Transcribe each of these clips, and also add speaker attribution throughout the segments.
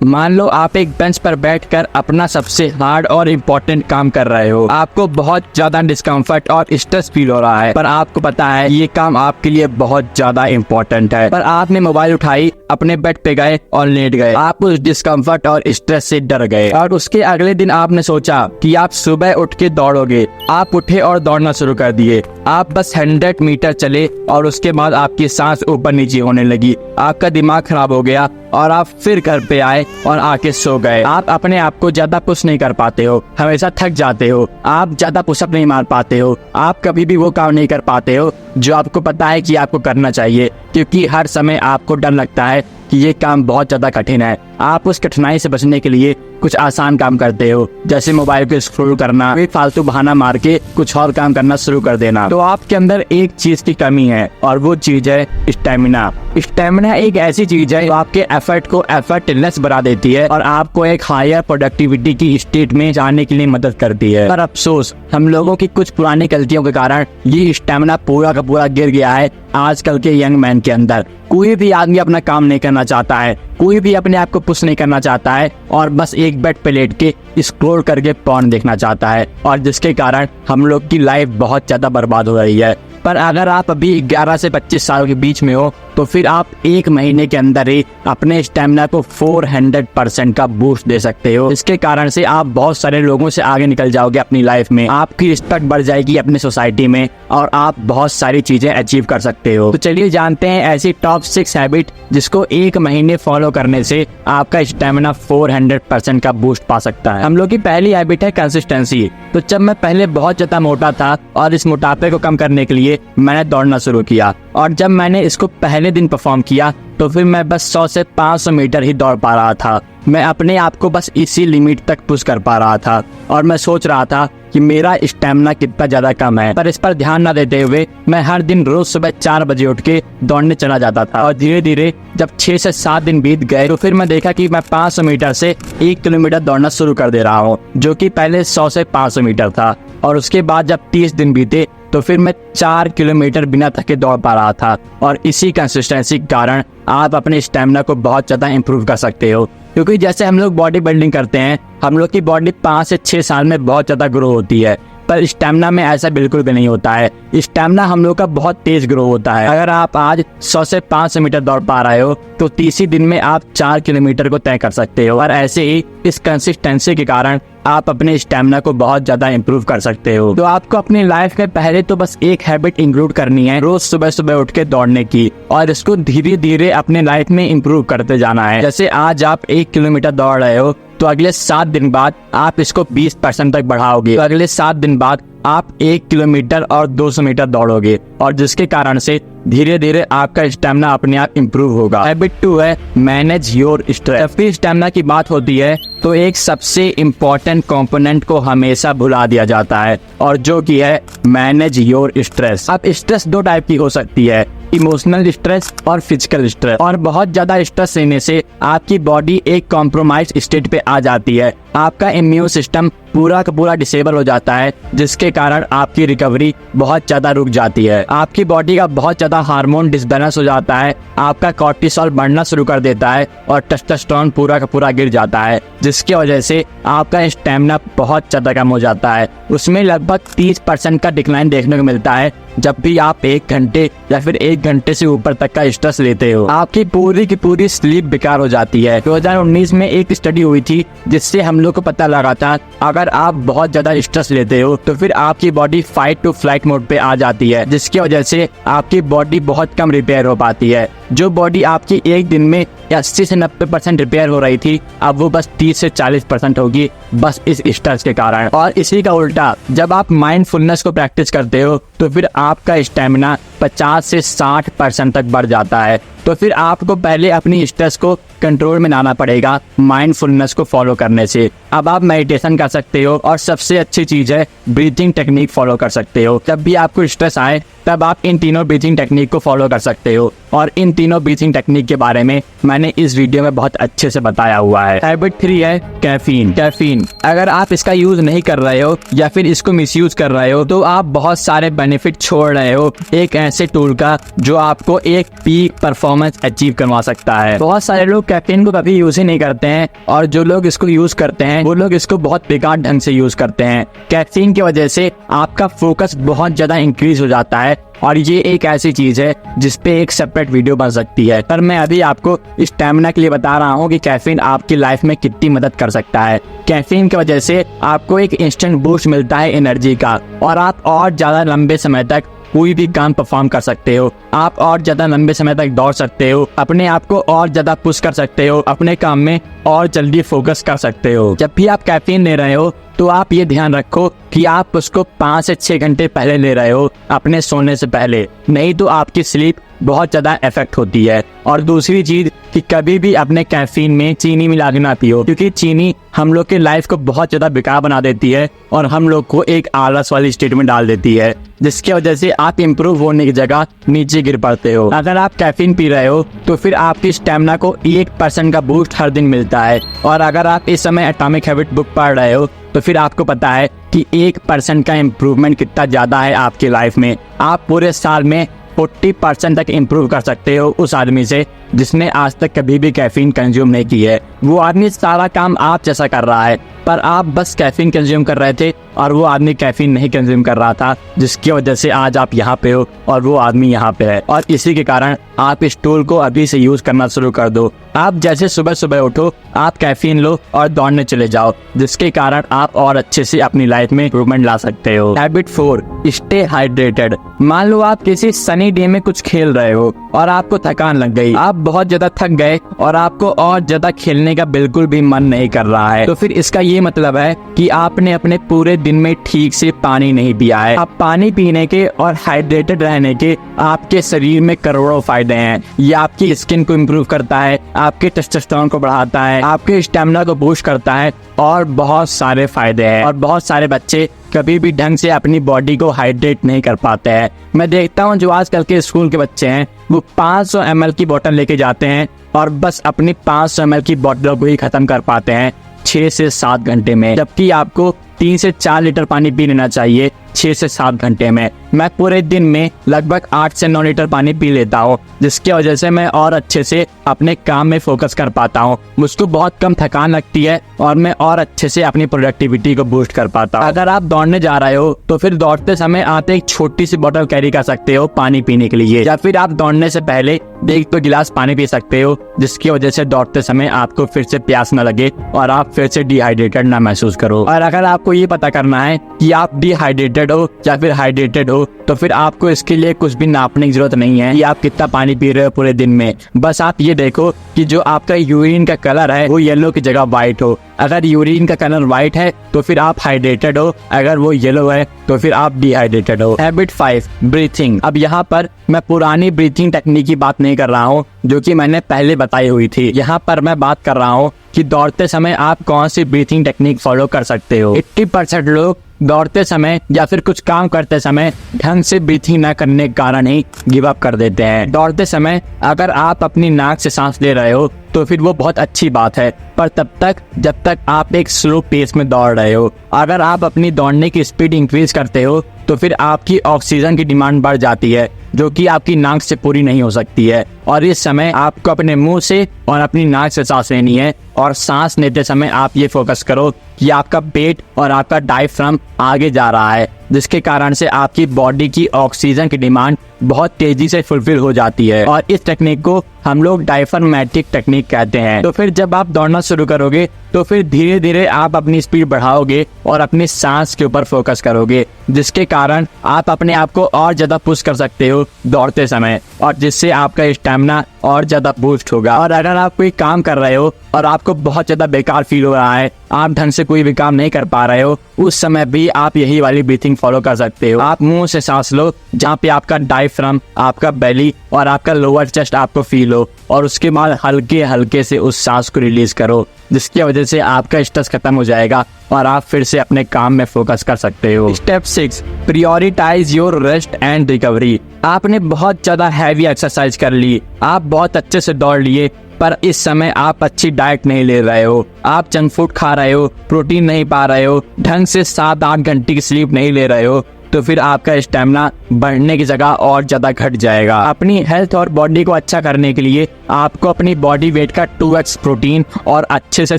Speaker 1: मान लो आप एक बेंच पर बैठकर अपना सबसे हार्ड और इम्पोर्टेंट काम कर रहे हो। आपको बहुत ज्यादा डिस्कम्फर्ट और स्ट्रेस फील हो रहा है, पर आपको पता है ये काम आपके लिए बहुत ज्यादा इम्पोर्टेंट है। पर आपने मोबाइल उठाई, अपने बेड पे गए और लेट गए। आप उस डिस्कम्फर्ट और स्ट्रेस से डर गए और उसके अगले दिन आपने सोचा कि आप सुबह उठ के दौड़ोगे। आप उठे और दौड़ना शुरू कर दिए। आप बस 100 मीटर चले और उसके बाद आपकी सांस ऊपर नीचे होने लगी। आपका दिमाग खराब हो गया और आप फिर घर पे आए और आके सो गए। आप अपने आप को ज्यादा पुश नहीं कर पाते हो, हमेशा थक जाते हो। आप ज्यादा पुशअप नहीं मार पाते हो। आप कभी भी वो काम नहीं कर पाते हो जो आपको पता है कि आपको करना चाहिए, क्योंकि हर समय आपको डर लगता है कि ये काम बहुत ज्यादा कठिन है। आप उस कठिनाई से बचने के लिए कुछ आसान काम करते हो, जैसे मोबाइल को स्क्रॉल करना, फिर फालतू बहाना मार के कुछ और काम करना शुरू कर देना। तो आपके अंदर एक चीज की कमी है और वो चीज है स्टेमिना। स्टेमिना एक ऐसी चीज है जो आपके एफर्ट को एफर्टलेस बना देती है और आपको एक हायर प्रोडक्टिविटी की स्टेट में जाने के लिए मदद करती है। पर अफसोस, हम लोगों की कुछ पुरानी गलतियों के कारण ये स्टेमिना पूरा का पूरा गिर गया है आजकल के यंग मैन के अंदर। कोई भी आदमी अपना काम नहीं करना चाहता है, कोई भी अपने आप को पुश नहीं करना चाहता है और बस एक बेड पे लेट के स्क्रॉल करके पॉर्न देखना चाहता है, और जिसके कारण हम लोग की लाइफ बहुत ज्यादा बर्बाद हो रही है। पर अगर आप अभी 11 से 25 साल के बीच में हो तो फिर आप एक महीने के अंदर ही अपने स्टेमिना को 400% का बूस्ट दे सकते हो। इसके कारण से आप बहुत सारे लोगों से आगे निकल जाओगे अपनी लाइफ में। आपकी रिस्पेक्ट बढ़ जाएगी अपनी सोसाइटी में और आप बहुत सारी चीजें अचीव कर सकते हो। तो चलिए जानते हैं ऐसी टॉप 6 हैबिट जिसको एक महीने फॉलो करने से आपका स्टेमिना 400% का बूस्ट पा सकता है। हम लोग की पहली हैबिट है कंसिस्टेंसी। तो जब मैं पहले बहुत ज्यादा मोटा था और इस मोटापे को कम करने के लिए मैंने दौड़ना शुरू किया, और जब मैंने इसको पहले दिन परफॉर्म किया तो फिर मैं बस 100 से 500 मीटर ही दौड़ पा रहा था। मैं अपने आप को बस इसी लिमिट तक पुश कर पा रहा था और मैं सोच रहा था कि मेरा स्टेमिना कितना ज्यादा कम है। पर इस पर ध्यान न देते हुए मैं हर दिन रोज सुबह 4 बजे उठ के दौड़ने चला जाता था, और धीरे धीरे जब 6 से 7 दिन बीत गए तो फिर मैं देखा कि मैं 500 मीटर से 1 किलोमीटर दौड़ना शुरू कर दे रहा हूँ, जो कि पहले 100 से 500 मीटर था। और उसके बाद जब 30 दिन बीते तो फिर मैं 4 किलोमीटर बिना थके दौड़ पा रहा था। और इसी कंसिस्टेंसी के कारण आप अपने स्टेमिना को बहुत ज्यादा इंप्रूव कर सकते हो, क्योंकि जैसे हम लोग बॉडी बिल्डिंग करते हैं, हम लोग की बॉडी 5 से 6 साल में बहुत ज्यादा ग्रो होती है, पर स्टेमिना में ऐसा बिल्कुल भी नहीं होता है। स्टेमिना हम लोग का बहुत तेज ग्रो होता है। अगर आप आज 100 से 500 मीटर दौड़ पा रहे हो तो 30 दिन में आप 4 किलोमीटर को तय कर सकते हो। और ऐसे ही इस कंसिस्टेंसी के कारण आप अपने स्टेमिना को बहुत ज्यादा इंप्रूव कर सकते हो। तो आपको अपनी लाइफ में पहले तो बस एक हैबिट इंक्लूड करनी है, रोज सुबह सुबह उठ के दौड़ने की, और इसको धीरे धीरे अपने लाइफ में इंप्रूव करते जाना है। जैसे आज आप 1 किलोमीटर दौड़ रहे हो तो अगले 7 दिन बाद आप इसको 20% तक बढ़ाओगे, तो अगले 7 दिन बाद आप 1 किलोमीटर और 200 मीटर दौड़ोगे, और जिसके कारण से धीरे धीरे आपका स्टेमिना अपने आप इंप्रूव होगा। हैबिट 2 है मैनेज योर स्ट्रेस। जब भी स्टेमिना की बात होती है तो एक सबसे इम्पोर्टेंट कंपोनेंट को हमेशा भुला दिया जाता है, और जो कि है मैनेज योर स्ट्रेस। अब स्ट्रेस 2 टाइप की हो सकती है, इमोशनल स्ट्रेस और फिजिकल स्ट्रेस। और बहुत ज्यादा स्ट्रेस लेने से आपकी बॉडी एक कॉम्प्रोमाइज स्टेट पे आ जाती है। आपका इम्यून सिस्टम पूरा का पूरा डिसेबल हो जाता है, जिसके कारण आपकी रिकवरी बहुत ज्यादा रुक जाती है। आपकी बॉडी का बहुत ज्यादा हार्मोन डिसबैलेंस हो जाता है, आपका कॉर्टिसोल बढ़ना शुरू कर देता है और टेस्टोस्टेरोन पूरा का पूरा गिर जाता है, जिसकी वजह से आपका स्टेमिना बहुत ज्यादा कम हो जाता है। उसमें लगभग 30% का डिक्लाइन देखने को मिलता है जब भी आप 1 घंटे या फिर 1 घंटे से ऊपर तक का स्ट्रेस लेते हो। आपकी पूरी की पूरी स्लीप बेकार हो जाती है। 2019 में एक स्टडी हुई थी जिससे हम लोग को पता लगा था अगर आप बहुत ज्यादा स्ट्रेस लेते हो तो फिर आपकी body fight to flight mode पे आ जाती है, जिसकी वजह से आपकी बॉडी बहुत कम रिपेयर हो पाती है। जो बॉडी आपकी एक दिन में 80 से 90% रिपेयर हो रही थी, अब वो बस 30 से 40% होगी, बस इस स्ट्रेस के कारण। और इसी का उल्टा, जब आप माइंडफुलनेस को प्रैक्टिस करते हो तो फिर आपका स्टेमिना 50 से 60% तक बढ़ जाता है। तो फिर आपको पहले अपनी स्ट्रेस को कंट्रोल में लाना पड़ेगा माइंडफुलनेस को फॉलो करने से। अब आप मेडिटेशन कर सकते हो, और सबसे अच्छी चीज है ब्रीथिंग टेक्निक फॉलो कर सकते हो। जब भी आपको स्ट्रेस आए तब आप इन तीनों ब्रीथिंग टेक्निक को फॉलो कर सकते हो। और इन तीनों ब्रीथिंग टेक्निक के बारे में मैंने इस वीडियो में बहुत अच्छे से बताया हुआ है। हैबिट 3 है कैफीन। कैफीन अगर आप इसका यूज नहीं कर रहे हो या फिर इसको मिसयूज कर रहे हो तो आप बहुत सारे बेनिफिट छोड़ रहे हो एक ऐसे टूल का जो आपको एक पीक परफॉर्मेंस अचीव करवा सकता है। बहुत सारे लोग कैफीन को कभी यूज ही नहीं करते हैं और जो लोग इसको यूज करते हैं वो लोग इसको बहुत बेकार ढंग से यूज करते हैं। कैफीन की वजह से आपका फोकस बहुत ज्यादा इंक्रीज हो जाता है और ये एक ऐसी चीज है जिसपे एक सेपरेट वीडियो बन सकती है, पर मैं अभी आपको स्टैमिना के लिए बता रहा हूँ कि कैफीन आपकी लाइफ में कितनी मदद कर सकता है। कैफीन की वजह से आपको एक इंस्टेंट बूस्ट मिलता है एनर्जी का और आप और ज्यादा लंबे समय तक कोई भी काम परफॉर्म कर सकते हो। आप और ज्यादा लंबे समय तक दौड़ सकते हो, अपने आप को और ज्यादा पुश कर सकते हो, अपने काम में और जल्दी फोकस कर सकते हो। जब भी आप कैफीन ले रहे हो तो आप ये ध्यान रखो कि आप उसको 5 से 6 घंटे पहले ले रहे हो अपने सोने से पहले, नहीं तो आपकी स्लीप बहुत ज्यादा इफेक्ट होती है। और दूसरी चीज कि कभी भी अपने कैफीन में चीनी मिला के ना पियो, क्योंकि चीनी हम लोग के लाइफ को बहुत ज्यादा बेकार बना देती है और हम लोग को एक आलस वाली स्टेट में डाल देती है, जिसकी वजह से आप इम्प्रूव होने की जगह नीचे गिर पड़ते हो। अगर आप कैफीन पी रहे हो तो फिर आपकी स्टेमिना को 1% का बूस्ट हर दिन मिलता है। और अगर आप इस समय एटॉमिक हैबिट बुक पढ़ रहे हो तो फिर आपको पता है कि 1% का इम्प्रूवमेंट कितना ज्यादा है आपकी लाइफ में। आप पूरे साल में 40% तक इम्प्रूव कर सकते हो उस आदमी से जिसने आज तक कभी भी कैफीन कंज्यूम नहीं की है। वो आदमी सारा काम आप जैसा कर रहा है, पर आप बस कैफीन कंज्यूम कर रहे थे और वो आदमी कैफीन नहीं कंज्यूम कर रहा था, जिसकी वजह से आज आप यहाँ पे हो और वो आदमी यहाँ पे है। और इसी के कारण आप इस टूल को अभी से यूज करना शुरू कर दो। आप जैसे सुबह सुबह उठो, आप कैफीन लो और दौड़ने चले जाओ, जिसके कारण आप और अच्छे से अपनी लाइफ में इम्प्रूवमेंट ला सकते हो। Habit 4 stay hydrated. मान लो आप किसी सनी डे में कुछ खेल रहे हो और आपको थकान लग गई, आप बहुत ज्यादा थक गए और आपको और ज्यादा खेलने का बिल्कुल भी मन नहीं कर रहा है, तो फिर इसका ये मतलब है कि आपने अपने पूरे दिन में ठीक से पानी नहीं पिया है। अब पानी पीने के और हाइड्रेटेड रहने के आपके शरीर में करोड़ों फायदे हैं। ये आपकी स्किन को इम्प्रूव करता है, आपके टेस्टोस्टेरोन को बढ़ाता है, आपके स्टेमिना को बूस्ट करता है और बहुत सारे फायदे हैं। और बहुत सारे बच्चे कभी भी ढंग से अपनी बॉडी को हाइड्रेट नहीं कर पाते हैं। मैं देखता हूँ जो आजकल के स्कूल के बच्चे हैं वो 500 ml की बोतल लेके जाते हैं और बस अपनी 500 ml की बोतलों को ही खत्म कर पाते हैं 6 से 7 घंटे में, जबकि आपको 3 से 4 लीटर पानी पी लेना चाहिए 6 से 7 घंटे में। मैं पूरे दिन में लगभग 8 से 9 लीटर पानी पी लेता हूँ, जिसकी वजह से मैं और अच्छे से अपने काम में फोकस कर पाता हूँ। मुझको बहुत कम थकान लगती है और मैं और अच्छे से अपनी प्रोडक्टिविटी को बूस्ट कर पाता हूँ। अगर आप दौड़ने जा रहे हो तो फिर दौड़ते समय आप एक छोटी सी बोतल कैरी कर सकते हो पानी पीने के लिए, या फिर आप दौड़ने से पहले 1-2 गिलास पानी पी सकते हो, जिसकी वजह से दौड़ते समय आपको फिर से प्यास न लगे और आप फिर से डिहाइड्रेटेड ना महसूस करो। और अगर आपको ये पता करना है कि आप डिहाइड्रेटेड हो या फिर हाइड्रेटेड हो तो फिर आपको इसके लिए कुछ भी नापने की जरूरत नहीं है कि आप कितना पानी पी रहे हो पूरे दिन में। बस आप ये देखो कि जो आपका यूरिन का कलर है वो येलो की जगह व्हाइट हो। अगर यूरिन का कलर व्हाइट है तो फिर आप हाइड्रेटेड हो, अगर वो येलो है तो फिर आप डिहाइड्रेटेड हो। Habit 5 breathing. अब यहाँ पर मैं पुरानी ब्रीथिंग टेक्निक की बात नहीं कर रहा हूँ जो कि मैंने पहले बताई हुई थी। यहाँ पर मैं बात कर रहा हूँ कि दौड़ते समय आप कौन सी ब्रीथिंग टेक्निक फॉलो कर सकते हो। 80% लोग दौड़ते समय या फिर कुछ काम करते समय ढंग से ब्रीथिंग न करने के कारण ही गिव अप कर देते हैं। दौड़ते समय अगर आप अपनी नाक से सांस ले रहे हो तो फिर वो बहुत अच्छी बात है, पर तब तक जब तक आप एक स्लो पेस में दौड़ रहे हो। अगर आप अपनी दौड़ने की स्पीड इंक्रीज करते हो तो फिर आपकी ऑक्सीजन की डिमांड बढ़ जाती है, जो कि आपकी नाक से पूरी नहीं हो सकती है। और इस समय आपको अपने मुंह से और अपनी नाक से सांस लेनी है और सांस लेते समय आप ये फोकस करो कि आपका पेट और आपका डायफ्राम आगे जा रहा है, जिसके कारण से आपकी बॉडी की ऑक्सीजन की डिमांड बहुत तेजी से फुलफिल हो जाती है। और इस टेक्निक को हम लोग डायफ्रामेटिक टेक्निक कहते हैं। तो फिर जब आप दौड़ना शुरू करोगे तो फिर धीरे धीरे आप अपनी स्पीड बढ़ाओगे और अपनी सांस के ऊपर फोकस करोगे, जिसके कारण आप अपने आप को और ज्यादा पुश कर सकते हो दौड़ते समय, और जिससे आपका स्टैमिना और ज्यादा बूस्ट होगा। और अगर आप कोई काम कर रहे हो और आपको बहुत ज्यादा बेकार फील हो रहा है आप ढंग से कोई भी काम नहीं कर पा रहे हो, उस समय भी आप यही वाली ब्रीथिंग फॉलो कर सकते हो। आप मुंह से सांस लो जहाँ पे आपका डायफ्राम, आपका बेली और आपका लोअर चेस्ट आपको फील हो, और उसके बाद हल्के हल्के से उस सांस को रिलीज करो, जिसकी वजह से आपका स्ट्रेस खत्म हो जाएगा और आप फिर से अपने काम में फोकस कर सकते हो। Step 6, prioritise your rest and recovery. आपने बहुत ज्यादा हैवी एक्सरसाइज कर ली, आप बहुत अच्छे से दौड़ लिए, पर इस समय आप अच्छी डाइट नहीं ले रहे हो, आप जंक फूड खा रहे हो, प्रोटीन नहीं पा रहे हो, ढंग से 7-8 घंटे की स्लीप नहीं ले रहे हो, तो फिर आपका स्टेमिना बढ़ने की जगह और ज्यादा घट जाएगा। अपनी हेल्थ और बॉडी को अच्छा करने के लिए आपको अपनी बॉडी वेट का 2x प्रोटीन और अच्छे से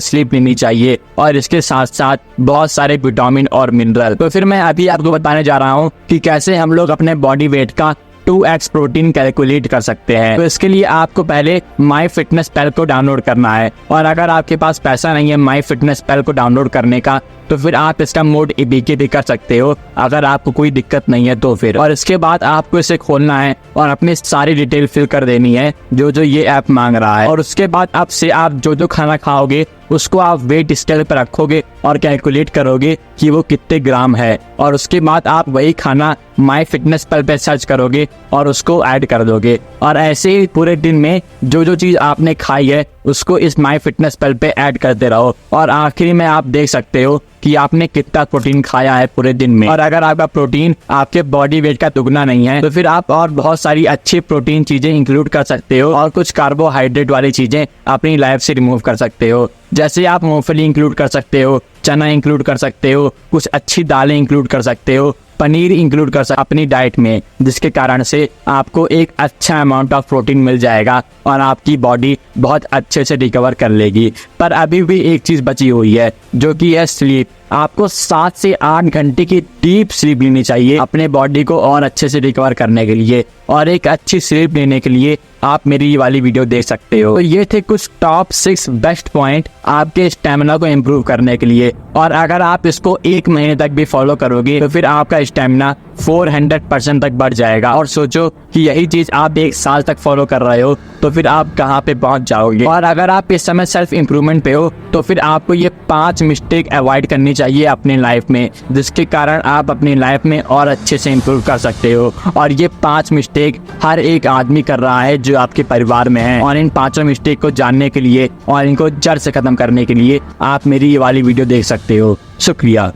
Speaker 1: स्लीप लेनी चाहिए, और इसके साथ साथ बहुत सारे विटामिन और मिनरल। तो फिर मैं अभी आपको बताने जा रहा हूँ कि कैसे हम लोग अपने बॉडी वेट का 2x प्रोटीन कैलकुलेट कर सकते हैं। तो इसके लिए आपको पहले माई फिटनेस पैल को डाउनलोड करना है, और अगर आपके पास पैसा नहीं है माई फिटनेस पैल को डाउनलोड करने का, तो फिर आप इसका मोड ABK भी कर सकते हो, अगर आपको कोई दिक्कत नहीं है तो फिर। और इसके बाद आपको इसे खोलना है और अपनी सारी डिटेल फिल कर देनी है जो जो ये ऐप मांग रहा है, और उसके बाद अब से आप जो जो खाना खाओगे उसको आप वेट स्केल पर रखोगे और कैलकुलेट करोगे कि वो कितने ग्राम है, और उसके बाद आप वही खाना माई फिटनेस पैल पे सर्च करोगे और उसको ऐड कर दोगे, और ऐसे ही पूरे दिन में जो जो चीज आपने खाई है उसको इस माई फिटनेस पैल पे ऐड करते रहो, और आखिरी में आप देख सकते हो कि आपने कितना प्रोटीन खाया है पूरे दिन में। और अगर आपका प्रोटीन आपके बॉडी वेट का दुगना नहीं है तो फिर आप और बहुत सारी अच्छी प्रोटीन चीजें इंक्लूड कर सकते हो, और कुछ कार्बोहाइड्रेट वाली चीजें अपनी लाइफ से रिमूव कर सकते हो, जैसे आप मूंगफली इंक्लूड कर सकते हो, चना इंक्लूड कर सकते हो, कुछ अच्छी दालें इंक्लूड कर सकते हो, पनीर इंक्लूड कर सकते अपनी डाइट में, जिसके कारण से आपको एक अच्छा अमाउंट ऑफ प्रोटीन मिल जाएगा और आपकी बॉडी बहुत अच्छे से रिकवर कर लेगी। पर अभी भी एक चीज बची हुई है जो कि है स्लीप। आपको 7 से 8 घंटे की डीप स्लीप लेनी चाहिए अपने बॉडी को और अच्छे से रिकवर करने के लिए, और एक अच्छी स्लीप लेने के लिए आप मेरी ये वाली वीडियो देख सकते हो। तो ये थे कुछ टॉप 6 बेस्ट पॉइंट आपके स्टेमिना को इम्प्रूव करने के लिए, और अगर आप इसको 1 महीने तक भी फॉलो करोगे तो फिर आपका स्टेमिना 400% तक बढ़ जाएगा। और सोचो कि यही चीज आप 1 साल तक फॉलो कर रहे हो तो फिर आप कहाँ पे पहुंच जाओगे। और अगर आप इस समय सेल्फ इम्प्रूवमेंट पे हो तो फिर आपको ये 5 मिस्टेक अवॉइड करनी चाहिए अपनी लाइफ में, जिसके कारण आप अपनी लाइफ में और अच्छे से इम्प्रूव कर सकते हो। और ये 5 मिस्टेक हर एक आदमी कर रहा है जो आपके परिवार में है, और इन 5 मिस्टेक को जानने के लिए और इनको जड़ से खत्म करने के लिए आप मेरी ये वाली वीडियो देख सकते हो। शुक्रिया।